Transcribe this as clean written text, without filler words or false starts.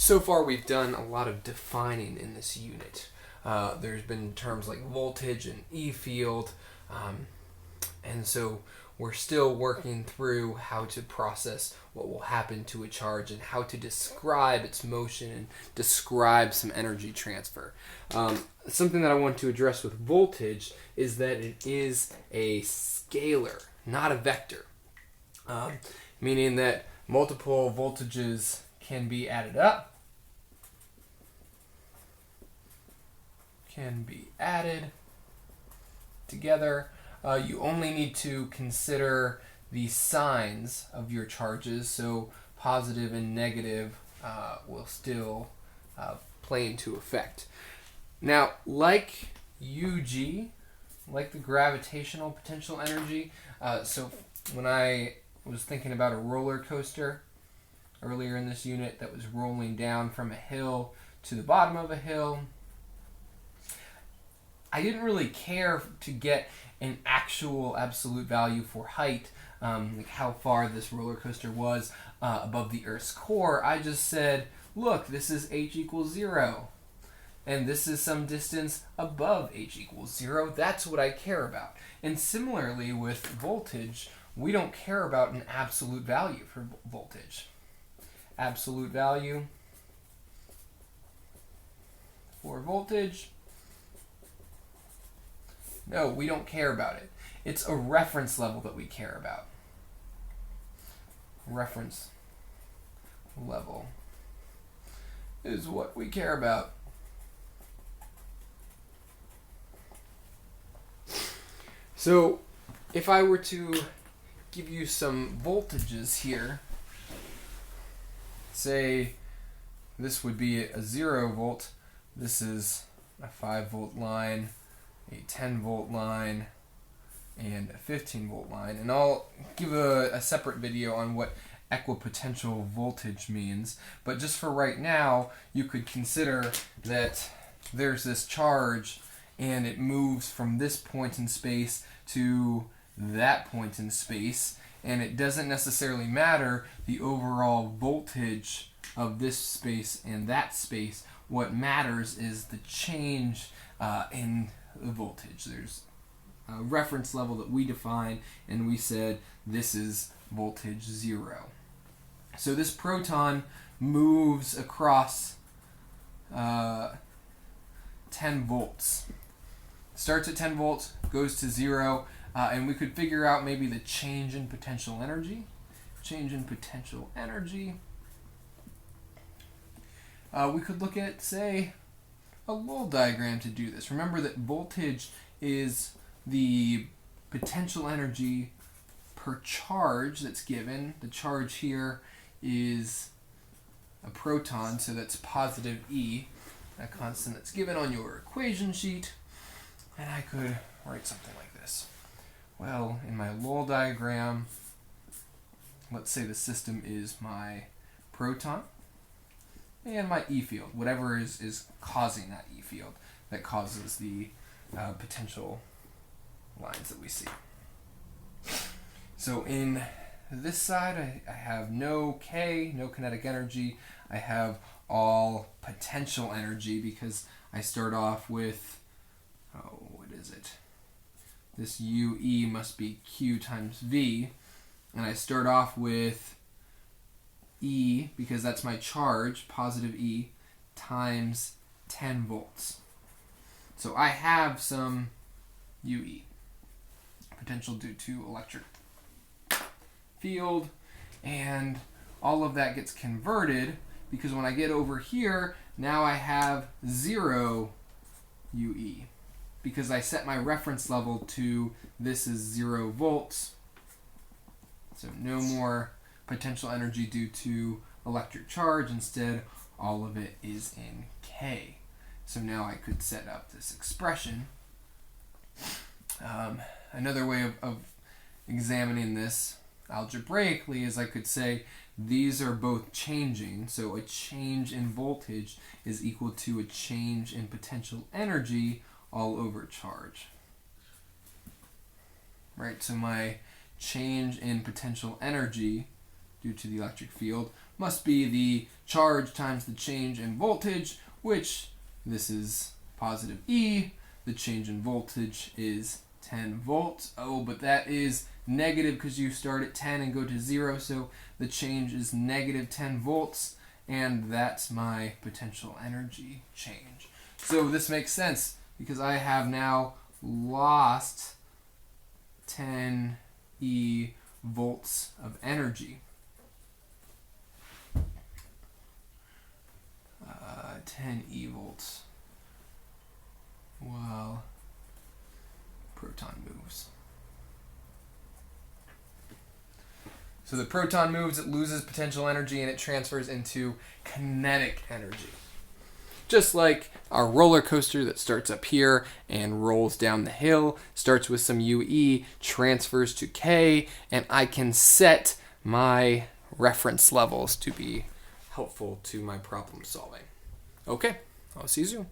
So far we've done a lot of defining in this unit. There's been terms like voltage and E field, and so we're still working through how to process what will happen to a charge and how to describe its motion and describe some energy transfer. Something that I want to address with voltage is that it is a scalar, not a vector, meaning that multiple voltages can be added up, can be added together. You only need to consider the signs of your charges, so positive and negative will still play into effect. Now, like UG, like the gravitational potential energy, so when I was thinking about a roller coaster earlier in this unit that was rolling down from a hill to the bottom of a hill, I didn't really care to get an actual absolute value for height, like how far this roller coaster was above the Earth's core. I just said, look, this is h equals 0, and this is some distance above h equals 0. That's what I care about. And similarly with voltage, we don't care about an absolute value for voltage. Absolute value for voltage, no, we don't care about it. It's a reference level that we care about. Reference level is what we care about. So if I were to give you some voltages here, say this would be a 0 volt, this is a 5 volt line, a 10 volt line, and a 15 volt line. And I'll give a separate video on what equipotential voltage means. But just for right now, you could consider that there's this charge and it moves from this point in space to that point in space. And it doesn't necessarily matter the overall voltage of this space and that space. What matters is the change in the voltage. There's a reference level that we define, and we said this is voltage 0. So this proton moves across 10 volts. Starts at 10 volts, goes to 0, and we could figure out maybe the change in potential energy. Change in potential energy. We could look at, say, a lull diagram to do this. Remember that voltage is the potential energy per charge that's given. The charge here is a proton, so that's positive E, a constant that's given on your equation sheet. And I could write something like this. Well, in my lull diagram, let's say the system is my proton and my E field, whatever is causing that E field that causes the potential lines that we see. So in this side, I have no K, no kinetic energy. I have all potential energy because I start off with, what is it? This UE must be Q times V. And I start off with E, because that's my charge, positive E, times 10 volts. So I have some UE, potential due to electric field, and all of that gets converted because when I get over here, now I have 0 UE because I set my reference level to this is 0 volts. So no more potential energy due to electric charge. Instead, all of it is in K. So now I could set up this expression. Another way of examining this algebraically is I could say these are both changing. So a change in voltage is equal to a change in potential energy all over charge. Right, so my change in potential energy due to the electric field must be the charge times the change in voltage, which this is positive E. The change in voltage is 10 volts. Oh, but that is negative because you start at 10 and go to 0, so the change is negative 10 volts, and that's my potential energy change. So this makes sense because I have now lost 10 E volts of energy. 10 E volts while proton moves. So the proton moves, it loses potential energy, and it transfers into kinetic energy. Just like our roller coaster that starts up here and rolls down the hill, starts with some UE, transfers to K, and I can set my reference levels to be helpful to my problem solving. Okay, I'll see you soon.